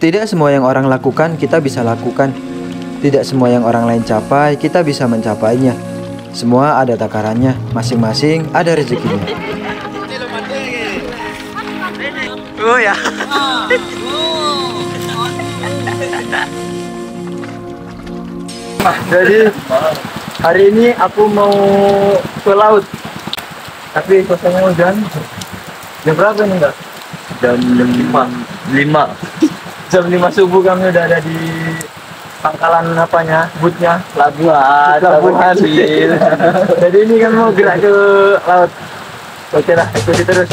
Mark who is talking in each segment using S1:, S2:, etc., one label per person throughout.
S1: Tidak semua yang orang lakukan kita bisa lakukan. Tidak semua yang orang lain capai kita bisa mencapainya. Semua ada takarannya, masing-masing ada rezekinya.
S2: Oh ya.
S1: Jadi hari ini aku mau ke laut. Tapi suasananya hujan. Jam berapa nih enggak? Jam 5. Jam 5 subuh kami udah ada di pangkalan apanya, bootnya, pelabuhan kecil. Jadi ini kan mau gerak ke laut. Oke lah, ikuti terus.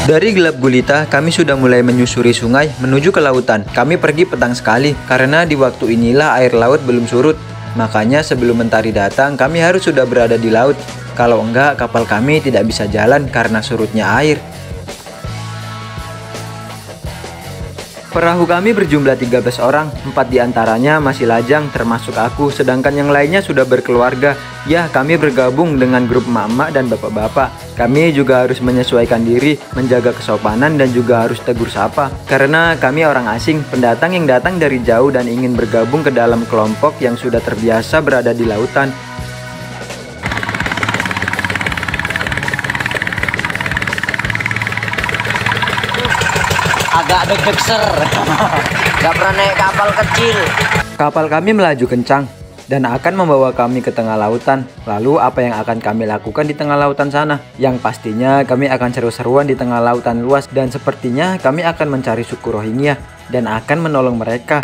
S1: Dari gelap gulita, kami sudah mulai menyusuri sungai menuju ke lautan. Kami pergi petang sekali, karena di waktu inilah air laut belum surut. Makanya sebelum mentari datang, kami harus sudah berada di laut. Kalau enggak, kapal kami tidak bisa jalan karena surutnya air. Perahu kami berjumlah 13 orang, 4 diantaranya masih lajang termasuk aku, sedangkan yang lainnya sudah berkeluarga. Ya, kami bergabung dengan grup emak-emak dan bapak-bapak. Kami juga harus menyesuaikan diri, menjaga kesopanan dan juga harus tegur sapa. Karena kami orang asing, pendatang yang datang dari jauh dan ingin bergabung ke dalam kelompok yang sudah terbiasa berada di lautan.
S2: Agak deg-degser. Gak pernah naik kapal kecil.
S1: Kapal kami melaju kencang dan akan membawa kami ke tengah lautan. Lalu apa yang akan kami lakukan di tengah lautan sana? Yang pastinya kami akan seru-seruan di tengah lautan luas. Dan sepertinya kami akan mencari suku Rohingya dan akan menolong mereka.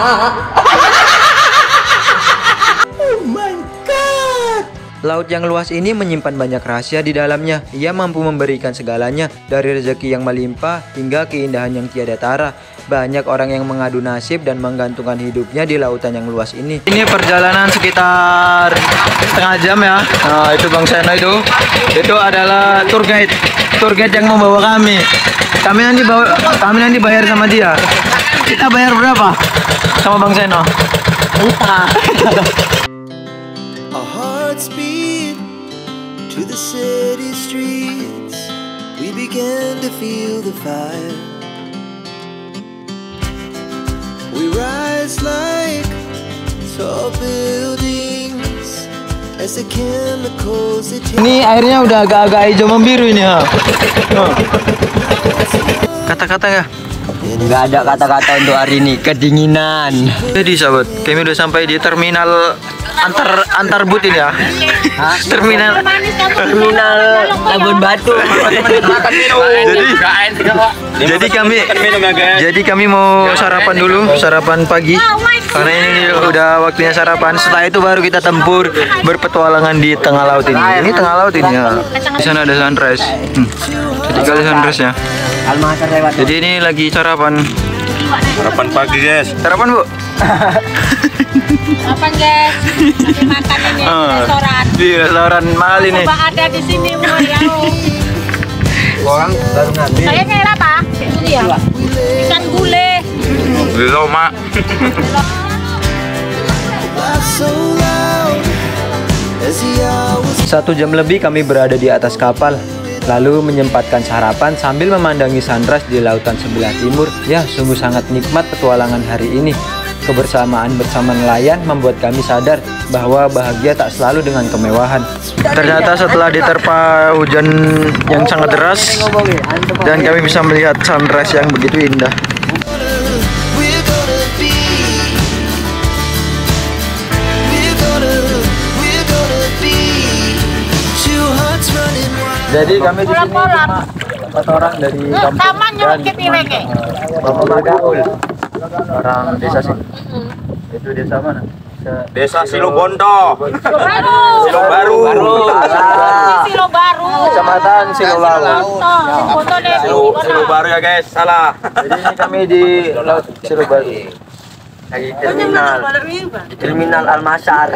S1: Laut yang luas ini menyimpan banyak rahasia di dalamnya. Ia mampu memberikan segalanya, dari rezeki yang melimpah hingga keindahan yang tiada tara. Banyak orang yang mengadu nasib dan menggantungkan hidupnya di lautan yang luas ini. Ini perjalanan sekitar setengah jam ya. Nah, itu Bang Seno itu adalah tour guide. Tour guide yang membawa kami. Kami nanti bayar sama dia. Kita bayar berapa? Sama Bang Seno? Entah.
S3: Speed to the city streets, we began to feel the fire. We rise like tall buildings as the chemicals.
S1: Ini airnya udah agak-agak hijau membiru ini ha. Kata-kata ya?
S2: Nggak ada kata-kata untuk hari ini, kedinginan.
S1: Jadi sahabat, kami udah sampai di terminal antar boot ini ya. Terminal
S2: Labuan Batu.
S1: Jadi kami mau sarapan dulu, sarapan pagi. Karena ini udah waktunya sarapan. Setelah itu baru kita tempur berpetualangan di tengah laut ini. Ini tengah laut ini ya. Di sana ada sunrise. Jadi kali sunrise ya. Jadi ini lagi sarapan.
S4: Sarapan pagi guys.
S1: Sarapan Bu.
S5: Sarapan guys. Lagi makan ini di restoran.
S1: Di restoran mahal ini.
S5: Coba ada di sini mau ya.
S1: Orang baru nanti.
S5: Kayaknya apa? Itu dia. Ikan gule.
S4: Belum mak.
S1: 1 jam lebih kami berada di atas kapal, lalu menyempatkan sarapan sambil memandangi sunrise di lautan sebelah timur. Ya, sungguh sangat nikmat petualangan hari ini. Kebersamaan bersama nelayan membuat kami sadar bahwa bahagia tak selalu dengan kemewahan. Ternyata setelah diterpa hujan yang sangat deras dan kami bisa melihat sunrise yang begitu indah. Jadi kami di sini cuma 4 orang dari kampung dan Bapak Magaul, orang desa sini. Itu desa mana?
S4: Desa Silobondo.
S5: Silo Baru. Silo Baru.
S1: Kecamatan Silolawu.
S4: Silo Baru ya guys, salah.
S1: Jadi ini kami di Laut Silobaru.
S2: Lagi terminal Almasar.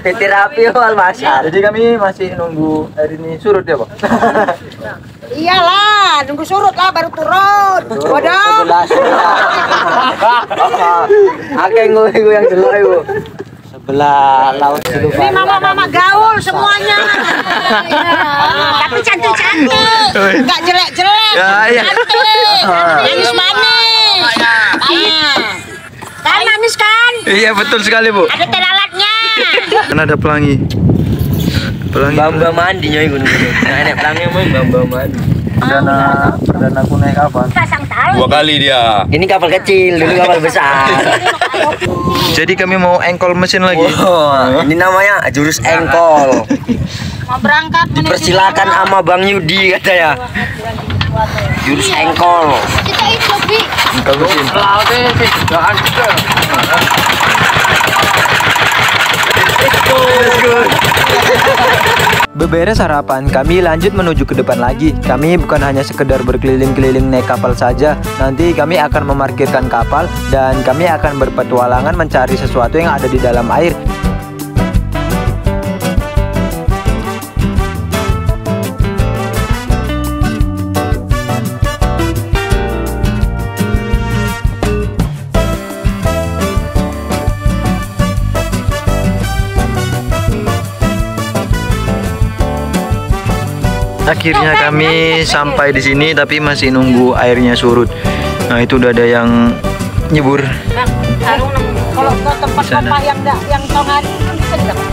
S2: PT Rapio Almasar.
S1: Jadi kami masih nunggu air ini surut ya Pak?
S5: Iyalah, nunggu surut lah baru turun. Waduh.
S2: Oke, gue yang dulu ibu. Sebelah laut Silobaru.
S5: Ini mama-mama gaul semuanya. Tapi cantik-cantik. Enggak jelek-jelek.
S1: Ya, iya.
S5: Cantik. Manis-manis. Kan manis kan?
S1: Iya betul sekali Bu.
S5: Ada telalatnya.
S1: Kan ada pelangi. Pelangi.
S2: Bamba mandi nyoy gunung. Nah, nek pelangi mau bamba mandi.
S1: Perdana aku naik kapal.
S5: Pasang tali.
S4: 2 kali dia.
S2: Ini kapal kecil, dulu kapal besar.
S1: Jadi kami mau engkol mesin lagi.
S2: Ini namanya jurus engkol.
S5: Mau berangkat menuju
S2: Dipersilakan sama Bang Yudi katanya. Jurus engkol.
S5: kita itu lebih.
S1: Engkol mesin. Beberes harapan, kami lanjut menuju ke depan lagi. Kami bukan hanya sekedar berkeliling-keliling naik kapal saja. Nanti kami akan memarkirkan kapal dan kami akan berpetualangan mencari sesuatu yang ada di dalam air. Akhirnya kami sampai di sini tapi masih nunggu airnya surut. Nah, itu udah ada yang nyebur.
S5: Kalau ke tempat
S1: Sana.
S5: sampah yang tongan bisa didapat.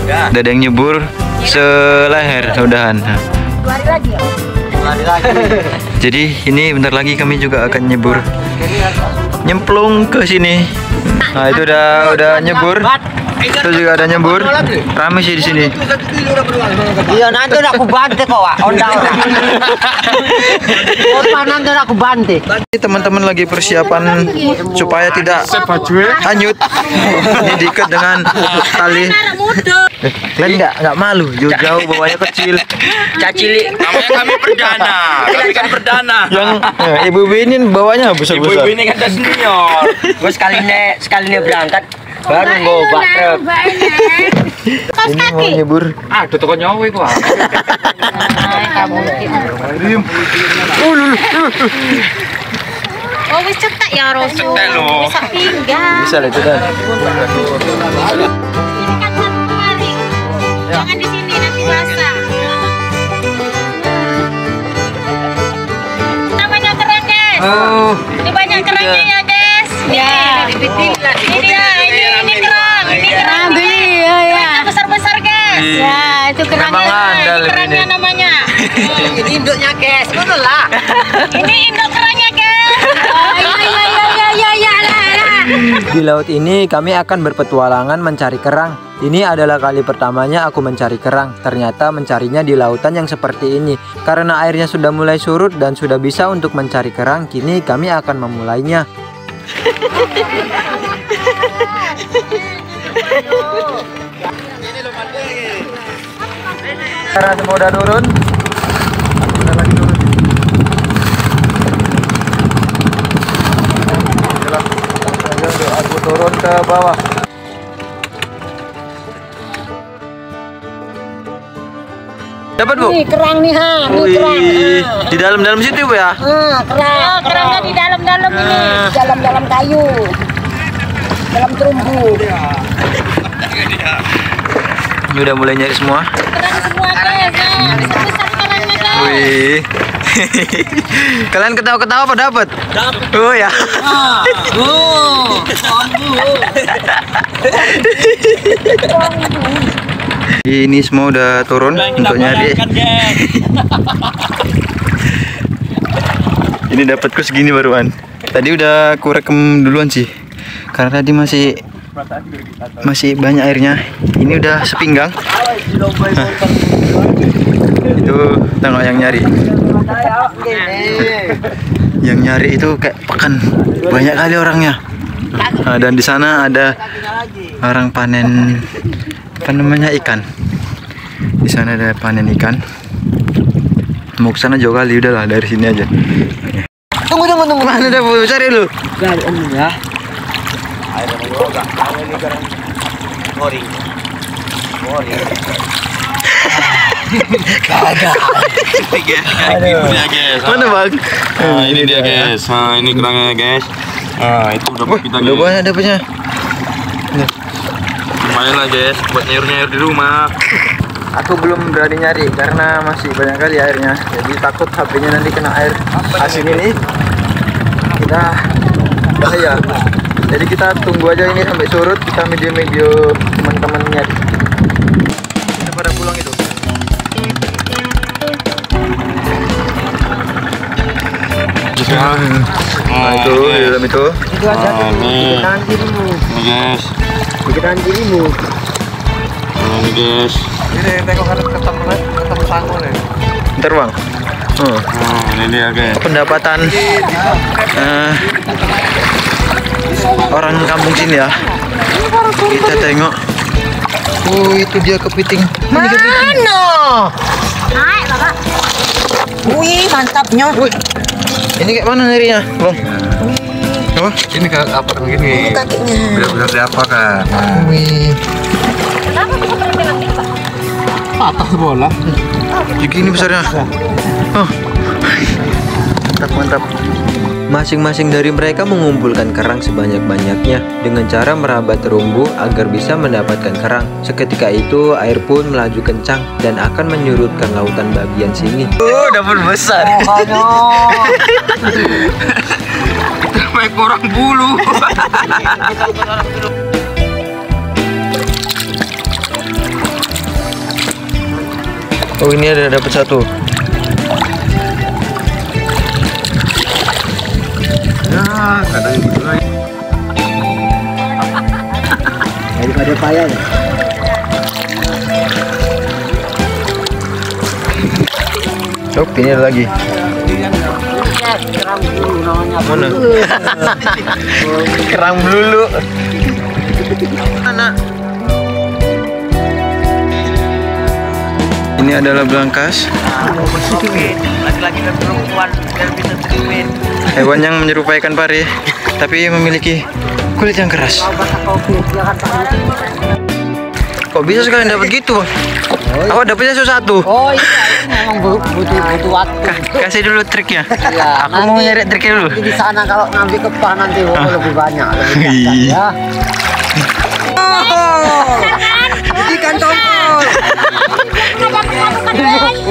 S1: Udah ada yang nyebur seleher udahan. Nah,
S5: 2 hari lagi ya.
S1: jadi ini bentar lagi kami juga akan nyebur. Nyemplung ke sini. Nah, itu udah nyebur. Itu juga ada nyebur. Rame sih di sini.
S2: Iya nanti udah aku bantai kok, Wak. Onda orang. Nanti udah aku bantai.
S1: Teman-teman lagi persiapan supaya tidak hanyut. Ini diikat dengan tali. Kalian nggak malu? Jauh-jauh bawahnya kecil.
S2: Cacili.
S4: Namanya kami perdana. Kami kan perdana.
S1: Yang ibu ini bawahnya besar-besar.
S4: Ibu ini kan senior.
S2: Gue sekalinya berangkat baru ngobak truk.
S5: Kaos
S1: Ini mau
S5: kaki.
S1: nyebur.
S4: Ah, tutup nyawa gua.
S5: Oh wis cetak ya Rosu.
S4: Cetak loh.
S5: Bisa pinggang.
S1: Bisa lah itu dah.
S5: Ini kan satu kali. Jangan di sini nanti basah. Namanya kerang guys.
S1: Oh,
S5: Ini banyak kerangnya ya guys. Ya. Ini dia. Ini kerang. Ini kerang. Iya ya. Besar-besar guys. Ya itu kerangnya.
S1: Memang andal
S5: Ini kerangnya
S1: ini.
S5: namanya.
S2: Ini induknya guys, betul lah.
S5: Ini induk kerangnya guys. Ya.
S1: di laut ini kami akan berpetualangan mencari kerang. Ini adalah kali pertamanya aku mencari kerang. Ternyata mencarinya di lautan yang seperti ini. Karena airnya sudah mulai surut dan sudah bisa untuk mencari kerang, kini kami akan memulainya. Karena semua udah turun, aku udah lagi turun. Aku turun ke bawah. Dapat Bu?
S5: Ini kerang nih ha, ini kerang.
S1: Wih, di dalam situ Bu ya?
S5: Kerang. Kerangnya di dalam-dalam ini. Dalam-dalam kayu. Dalam terumbu.
S1: Ini udah mulai nyari semua.
S5: Kerang semua guys. Besar-besar kerangnya guys.
S1: Wih. Kalian ketawa-ketawa apa dapat? Dapat. Oh ya. Ini semua udah turun untuk nyari. Ini dapatku segini baruan. Tadi udah aku rekam duluan sih. Karena tadi masih banyak airnya. Ini udah sepinggang. Nah, itu tengok yang nyari. Yang nyari itu kayak pekan, banyak kali orangnya. Nah, dan di sana ada orang panen apa namanya ikan. Di sana ada panen ikan. Mau ke sana jauh kali, udahlah dari sini aja. Tunggu. Mana ada Bu? Cari lu.
S2: Cari ya.
S4: Ini dia guys.
S1: Mana Bang?
S4: Nah, ini dia guys. Nah, ini kerangnya guys. Nah, itu udah kita
S1: Udah banyak dapatnya.
S4: lumayan lah guys buat nyayur-nyayur di rumah.
S1: Aku belum berani nyari karena masih banyak kali airnya. Jadi takut HP-nya nanti kena air asin ini. Nah, bahaya. Jadi kita tunggu aja ini sampai surut, kita video teman-temannya. Kita pada pulang itu. Nah, itu di dalam itu.
S2: Itu aja
S4: ini
S2: nanti dulu.
S4: guys.
S2: Bikin dirimu.
S4: Ini guys.
S2: Ini tengok ada ketemu sanggul ya.
S1: Bentar bang.
S4: Ini dia guys.
S1: Pendapatan orang kampung sini ya. Kita tengok. Itu dia kepiting.
S2: Mana?
S5: Naik, Bapak.
S2: Wih, mantapnya.
S1: Ini kayak mana nyarinya, bang? Apa?
S4: Ini kayak apa begini?
S2: Kakinya.
S4: Benar-benar siapa kan?
S1: Wih,
S5: Kenapa bisa berhenti nanti, Pak?
S4: Patah bola.
S1: begini besarnya. Oh, mantap mantap. Masing-masing dari mereka mengumpulkan kerang sebanyak-banyaknya dengan cara merabat terumbu agar bisa mendapatkan kerang. Seketika itu air pun melaju kencang dan akan menyurutkan lautan bagian sini. Dapat besar.
S4: Sampai kurang bulu.
S1: Oh, ini ada dapat satu.
S4: Ya, kadang gitu lagi.
S2: Daripada payah.
S1: Oh, ini ada lagi.
S2: Kerang bulu namanya.
S1: Mana? Kerang belulu. Mana? Ini adalah belangkas.
S2: Laki-laki dan perempuan biar bisa terpimpin.
S1: Hewan yang menyerupai ikan pari, tapi memiliki kulit yang keras. Kok bisa sekalian dapat gitu, Bang? Awak dapatnya satu.
S2: Oh iya, memang butuh waktu.
S1: Kasih dulu triknya.
S2: Iya,
S1: Aku mau nyari triknya dulu.
S2: Di sana kalau ngambil kepah nanti lebih banyak, lebih banyak ya. Ikan tongkol.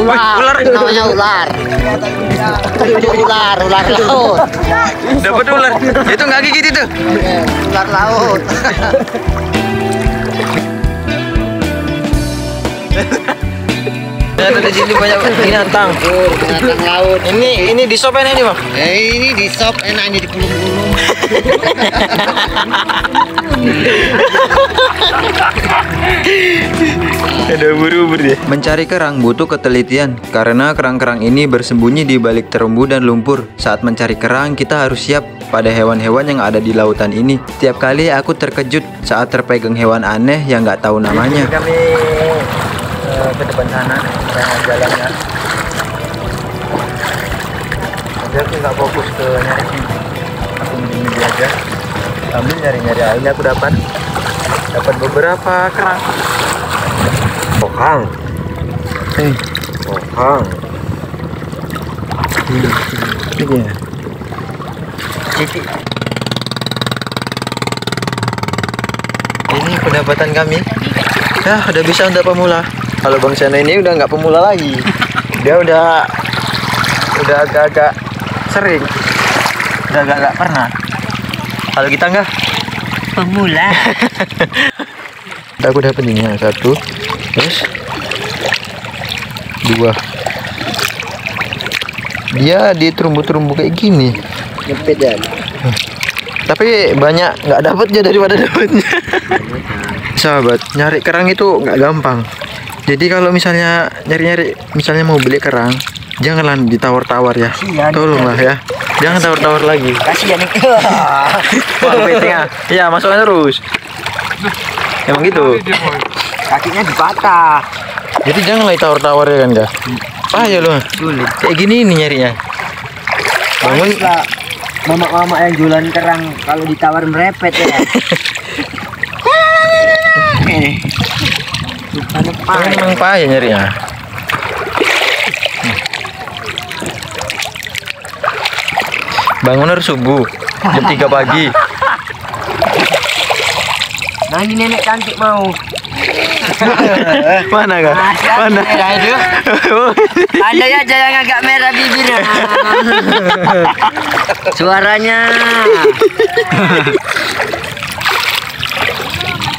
S2: Ular, namanya ular. Ular laut.
S1: Dapat ular. Itu nggak gigit itu.
S2: Ular laut.
S1: Ada di sini banyak binatang.
S2: Binatang laut.
S1: Ini di sop ini, Bang.
S2: Ini di sop enak, ini digulung-gulung.
S1: Ada ubur-ubur dia. Mencari kerang butuh ketelitian karena kerang-kerang ini bersembunyi di balik terumbu dan lumpur. Saat mencari kerang, kita harus siap pada hewan-hewan yang ada di lautan ini. Tiap kali aku terkejut saat terpegang hewan aneh yang nggak tahu namanya. Kami ke depan sana, jalannya. Jadi aku nggak fokus ke nyari sini. Aku begini aja. Sambil nyari-nyari, akhirnya aku dapat beberapa kerang. Kokang. Kokang. Ini dia. Cici. Ini pendapatan kami. Ya, udah bisa untuk pemula. Kalau Bang Sana ini udah nggak pemula lagi. Dia udah agak-agak sering. Udah agak-agak pernah. Kalau kita enggak
S2: Pemula.
S1: aku dapat ini ya, 1, terus 2. Dia di terumbu-terumbu kayak gini.
S2: Nyempit ya.
S1: Tapi banyak nggak dapatnya daripada dapatnya. Sahabat, nyari kerang itu nggak gampang. Jadi kalau misalnya nyari-nyari, misalnya mau beli kerang, janganlah ditawar-tawar ya. Tolonglah ya. Jangan tawar-tawar lagi.
S2: Kasihan nih.
S1: Wah, betingnya. Iya, masukkan terus. Emang gitu.
S2: Kakinya dipatah.
S1: Jadi janganlah ditawar-tawar ya kan, Kak. Payah loh.
S2: Sulit.
S1: Kayak gini ini nyarinya. Bangun
S2: Lah, mama-mama yang jualan kerang kalau ditawar merepet ya.
S1: emang payah nyarinya. Bangun harus subuh jam 3 pagi.
S2: Nah ini nenek cantik mau.
S1: Mana kak? Mana?
S2: Ada aja yang agak merah bibirnya. Suaranya.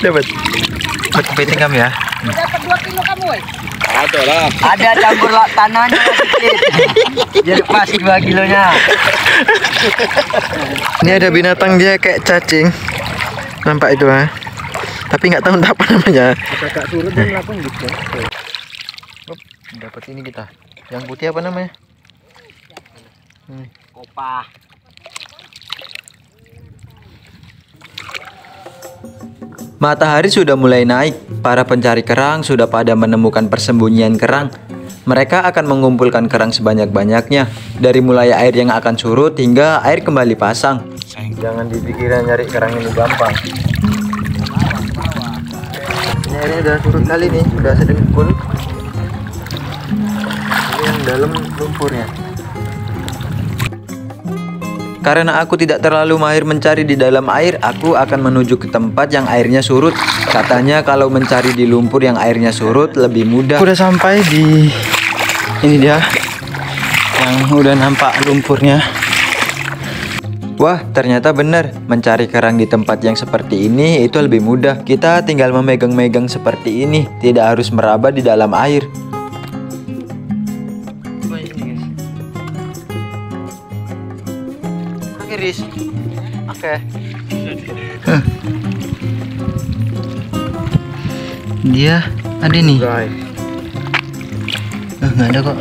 S1: Dapat. Dapat kepiting kami ya.
S5: Dapat 2 kilo kamu, woi.
S2: Ada campur tanahnya sedikit. Jadi pas 2 kilonya.
S1: Ini ada binatang dia kayak cacing. Nampak itu ha. Tapi nggak tahu apa namanya.
S2: Kakak turun dan langsung gitu.
S1: Dapat ini kita. Yang putih apa namanya?
S2: Kopah.
S1: Matahari sudah mulai naik. Para pencari kerang sudah pada menemukan persembunyian kerang. Mereka akan mengumpulkan kerang sebanyak-banyaknya. Dari mulai air yang akan surut hingga air kembali pasang. Jangan dipikirkan nyari kerang ini gampang. Ini airnya udah surut kali nih, udah sedengkul. Ini yang dalam lumpurnya. Karena aku tidak terlalu mahir mencari di dalam air, aku akan menuju ke tempat yang airnya surut. Katanya kalau mencari di lumpur yang airnya surut lebih mudah. Udah sampai di ini dia yang udah nampak lumpurnya. Wah, ternyata benar. Mencari kerang di tempat yang seperti ini itu lebih mudah. Kita tinggal memegang-megang seperti ini, tidak harus meraba di dalam air. Oke. Dia ada nih. Nggak ada kok.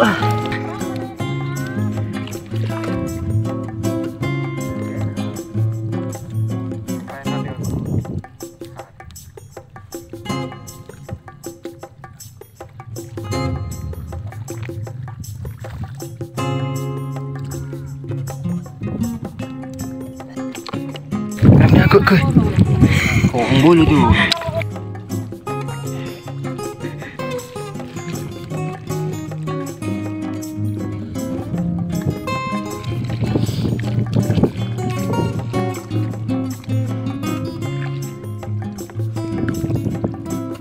S1: Aku kok bulu tuh.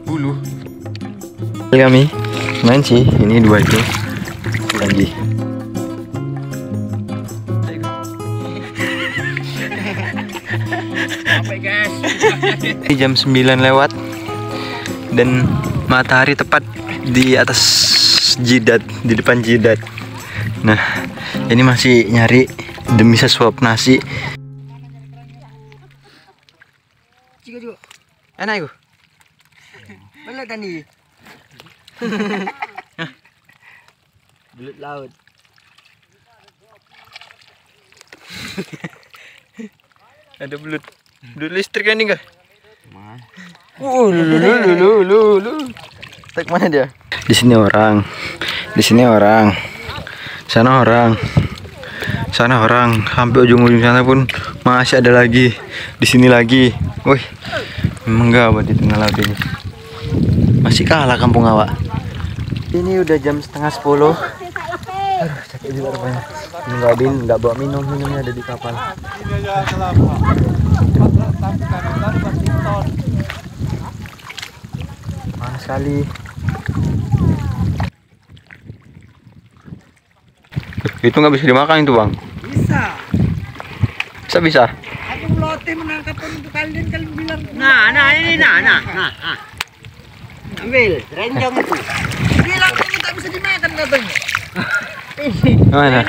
S1: Bulu. Kami main sih, ini 2 itu lagi. Jam 9 lewat dan matahari tepat di atas jidat, di depan jidat. Nah, ini masih nyari demi sesuap nasi. Enak itu.
S2: Belut tadi. Belut laut.
S1: Ada belut. Belut listrik kan ini kah?
S2: Lu.
S1: Tak mana dia? Di sini orang. Di sini orang. Sana orang. Sana orang. Sampai ujung-ujung sana pun masih ada lagi. Di sini lagi. Wih. Memang gawat di tengah laut ini. Masih kalah kampung awak. Ini udah jam 9:30. Aduh, sakit juga rupanya. Nggak bawa minumnya ada di kapal. Panas sekali. Itu nggak bisa dimakan itu bang? Bisa.
S2: Aku melote menangkap untuk kalian bilang. Nah. Ambil, renjong itu. Bilang ini tak bisa dimakan katanya.
S1: Mana?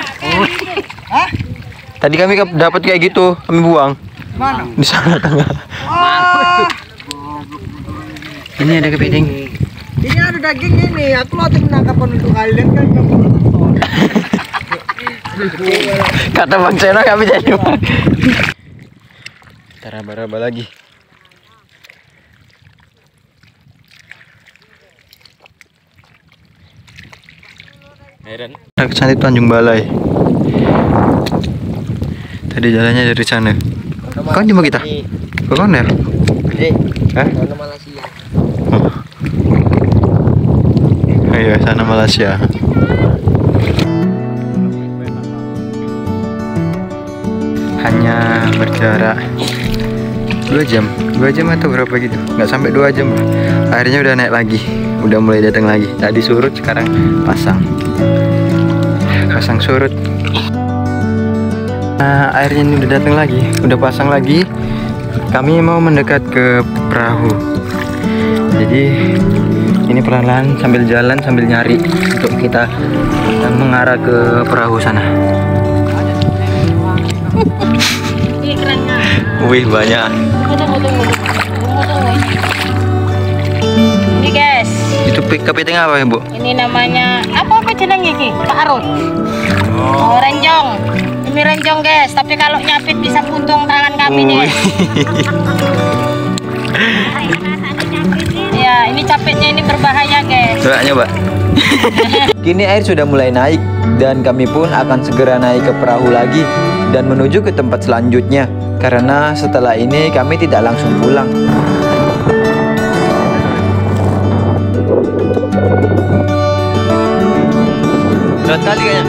S2: Hah?
S1: Tadi kami dapat kayak gitu, kami buang.
S2: Mana?
S1: Di sana tengah.
S2: Oh.
S1: Ini ada kepiting.
S2: Ini ada daging ini. Aku mau menangkap untuk kalian kan kamu.
S1: Kata Bang Seno kami jadi. Kita raba-raba lagi. Ke sana itu Tanjung Balai. Tadi jalannya dari sana. Kapan jumpa kita? Kapan ya? Hah?
S2: Sana Malaysia.
S1: Ayo sana Malaysia. Hanya berjarak 2 jam atau berapa gitu, nggak sampai 2 jam. Airnya udah naik lagi, udah mulai datang lagi. Tadi surut, sekarang pasang surut. Nah, airnya ini udah datang lagi, udah pasang lagi. Kami mau mendekat ke perahu, jadi ini perlahan sambil jalan sambil nyari untuk kita mengarah ke perahu sana. Wih, banyak.
S5: Ini guys.
S1: Itu kepiting apa ya, Bu?
S5: Ini namanya apa jeneng iki? Parut. Oh, renjong. Ini renjong guys, tapi kalau nyapit bisa puntung tangan kami nih. Ya, ini capitnya ini berbahaya guys.
S1: Coba nyoba. Kini air sudah mulai naik dan kami pun akan segera naik ke perahu lagi dan menuju ke tempat selanjutnya. Karena setelah ini kami tidak langsung pulang. Berat kali kayaknya.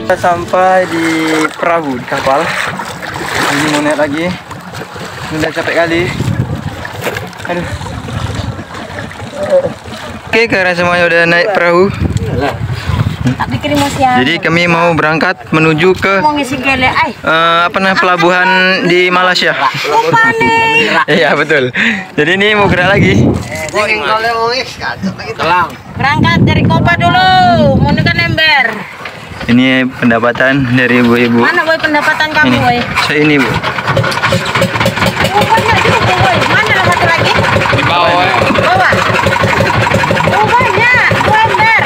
S1: Kita sampai di perahu, di kapal. Ini mau naik lagi. Udah capek kali. Aduh. Oke, karena semuanya udah naik perahu. Jadi kami mau berangkat menuju ke pelabuhan di Malaysia. Iya betul. Jadi ini mau gerak lagi.
S5: Berangkat dari Kopa dulu, menuju ke Ember.
S1: Ini pendapatan dari ibu-ibu.
S5: Mana boy pendapatan kamu boy?
S1: Ini Bu.
S5: Oh banyak juga boy. Mana satu lagi?
S4: Di bawah.
S5: Di bawah. Oh banyak, 2 ember.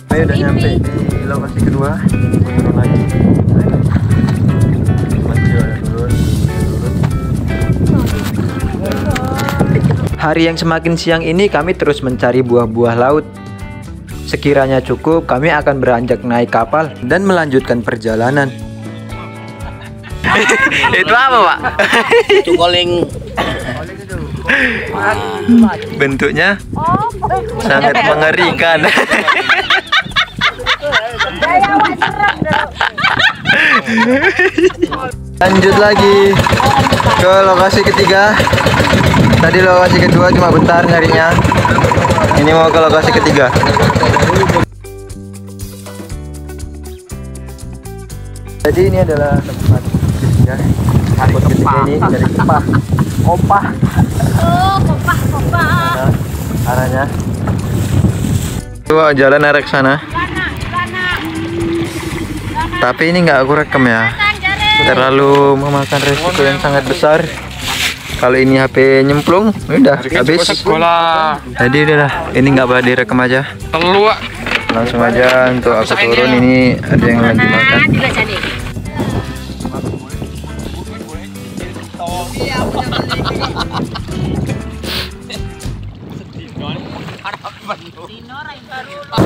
S1: Ayo udah nyampe di lokasi kedua. Turun lagi. Hari yang semakin siang ini kami terus mencari buah-buah laut. Sekiranya cukup, kami akan beranjak naik kapal dan melanjutkan perjalanan. Itu apa, Pak?
S2: Itu calling.
S1: Bentuknya sangat mengerikan. Lanjut lagi ke lokasi ketiga. Tadi lokasi kedua cuma bentar nyarinya. Ini mau ke lokasi ketiga. Jadi ini adalah tempat ketiga. Tempat ketiga ini dari Kopah. Kopah.
S5: Oh, Kopah.
S1: Arahnya. Coba jalan arah ke sana. Tapi ini nggak aku rekam ya. Terlalu memakan resiko yang sangat besar. Kalau ini HP nyemplung, udah habis.
S4: Sekolah.
S1: Jadi udah, ini nggak boleh direkam aja.
S4: Terlalu.
S1: Langsung aja untuk aku turun. Ini ada yang lagi makan.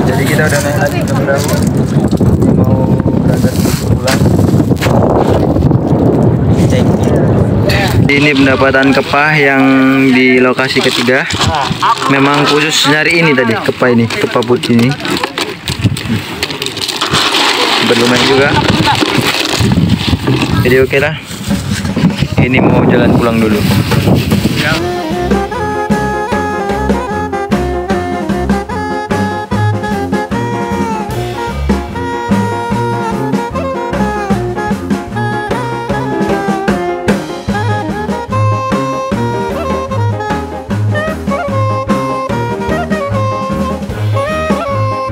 S1: Jadi kita udah naik lagi ke perahu. Mau berangkat pulang. Ini pendapatan kepah yang di lokasi ketiga. Memang khusus nyari ini tadi, kepah putih ini. Berlumayan juga. Jadi oke lah. Ini mau jalan pulang dulu.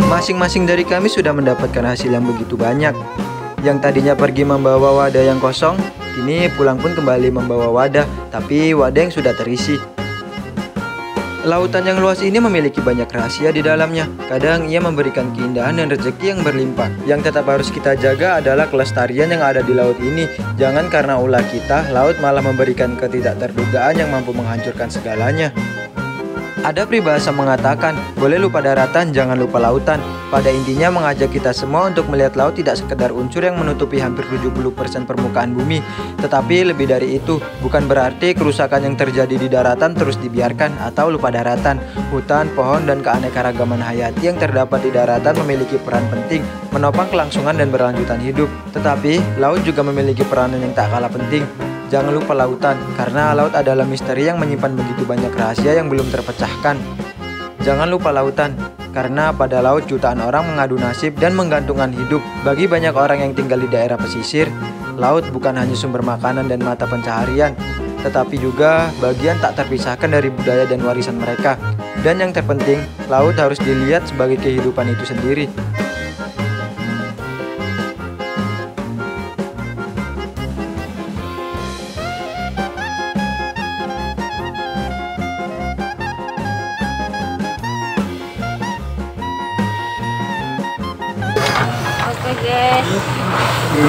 S1: Masing-masing dari kami sudah mendapatkan hasil yang begitu banyak. Yang tadinya pergi membawa wadah yang kosong, kini pulang pun kembali membawa wadah, tapi wadah yang sudah terisi. Lautan yang luas ini memiliki banyak rahasia di dalamnya. Kadang ia memberikan keindahan dan rezeki yang berlimpah. Yang tetap harus kita jaga adalah kelestarian yang ada di laut ini. Jangan karena ulah kita, laut malah memberikan ketidakterdugaan yang mampu menghancurkan segalanya. Ada peribahasa mengatakan, boleh lupa daratan, jangan lupa lautan. Pada intinya mengajak kita semua untuk melihat laut tidak sekedar unsur yang menutupi hampir 70% permukaan bumi. Tetapi lebih dari itu, bukan berarti kerusakan yang terjadi di daratan terus dibiarkan atau lupa daratan. Hutan, pohon, dan keanekaragaman hayati yang terdapat di daratan memiliki peran penting menopang kelangsungan dan berlanjutan hidup. Tetapi, laut juga memiliki peranan yang tak kalah penting. Jangan lupa lautan, karena laut adalah misteri yang menyimpan begitu banyak rahasia yang belum terpecahkan. Jangan lupa lautan, karena pada laut jutaan orang mengadu nasib dan menggantungkan hidup. Bagi banyak orang yang tinggal di daerah pesisir, laut bukan hanya sumber makanan dan mata pencaharian, tetapi juga bagian tak terpisahkan dari budaya dan warisan mereka. Dan yang terpenting, laut harus dilihat sebagai kehidupan itu sendiri.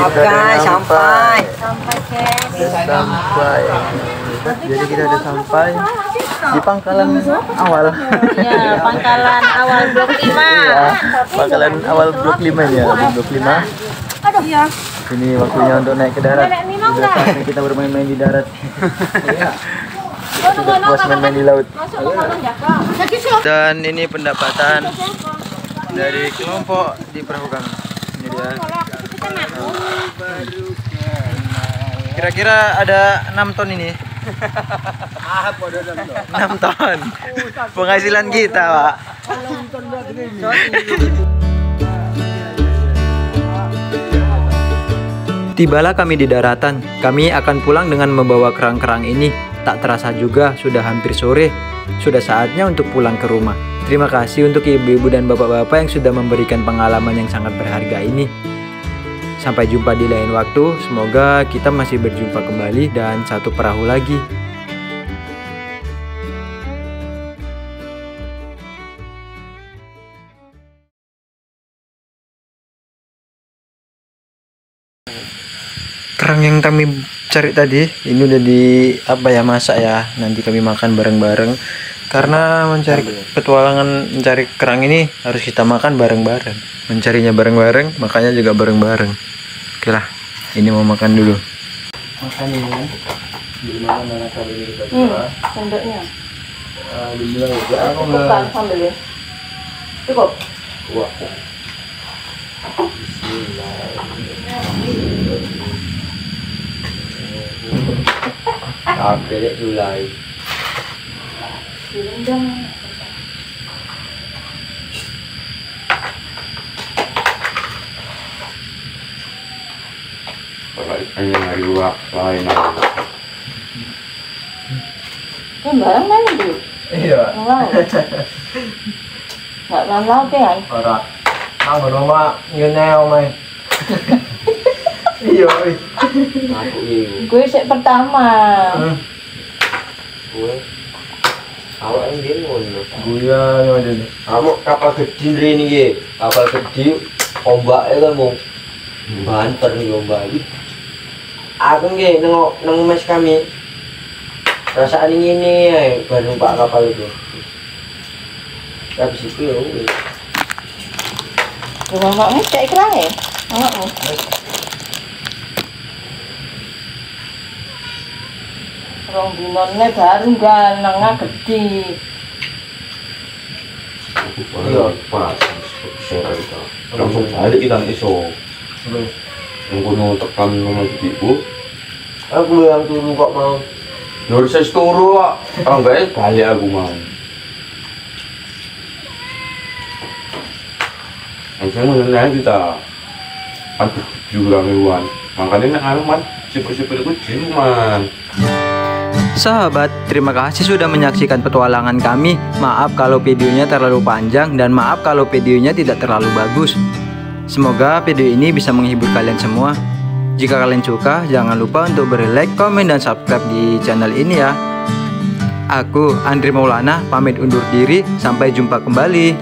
S5: Oke guys,
S2: Sampai.
S5: sampai guys.
S1: Sampai. Jadi kita udah sampai di pangkalan awal.
S5: Ya, pangkalan awal blok 5.
S1: Iya, pangkalan awal blok 5 ya, blok 5.
S5: Aduh ya.
S1: Ini waktunya untuk naik ke darat. Sudah saatnya kita bermain-main di darat. Sudah puas main-main di laut. Dan ini pendapatan dari kelompok di perahu kami. Ini dia. Kira-kira ada 6 ton ini. 6 ton. Penghasilan kita, Pak. Tibalah kami di daratan. Kami akan pulang dengan membawa kerang-kerang ini. Tak terasa juga sudah hampir sore. Sudah saatnya untuk pulang ke rumah. Terima kasih untuk ibu-ibu dan bapak-bapak yang sudah memberikan pengalaman yang sangat berharga ini. Sampai jumpa di lain waktu. Semoga kita masih berjumpa kembali dan satu perahu lagi. Kerang yang kami cari tadi ini udah masak ya. Nanti kami makan bareng-bareng. Karena mencari petualangan mencari kerang ini harus kita makan bareng-bareng. Mencarinya bareng-bareng, makanya juga bareng-bareng. Oke lah, ini mau makan dulu. Makan ini kan? Dimakan mana kali ini kita coba.
S5: Sendoknya.
S1: Bismillah. Aku
S5: Bukan sambil ya. Cukup.
S1: Wah.
S2: Sampai dek mulai.
S5: Direndam.
S4: Hanya hari lain aku.
S5: Kan barang mana dulu?
S1: Iya.
S5: Nggak laut ya?
S1: Ora. Ang rumah nyew mai. Iya.
S2: Aku ini.
S5: Gue sek pertama.
S2: Gue. Awak ini ngono.
S1: Guya yang ada nih.
S2: Kamu kapal gede ini ye. Kapal gede ombaknya kan mau banter nih ombak ini. Aku nggih neng mes kami. Rasaan ini ya baru numpak kapal itu. Habis itu ya wis.
S5: Rumah cek kerang ya? Mamamu. Rong dinone baru ganang gede.
S4: Iya, pas. Share kita. Langsung balik kita iso. Nunggu tekan nomor ibu.
S2: Aku yang turun kok mau.
S4: Nur saya turu kok. Oh enggak balik aku mau. Langsung mengenai kita. Aku juga ngeluan. Makanya nak anu man, sipir-sipir itu ciuman.
S1: Sahabat, terima kasih sudah menyaksikan petualangan kami. Maaf kalau videonya terlalu panjang dan maaf kalau videonya tidak terlalu bagus. Semoga video ini bisa menghibur kalian semua. Jika kalian suka, jangan lupa untuk beri like, komen, dan subscribe di channel ini ya. Aku, Andri Maulana, pamit undur diri. Sampai jumpa kembali.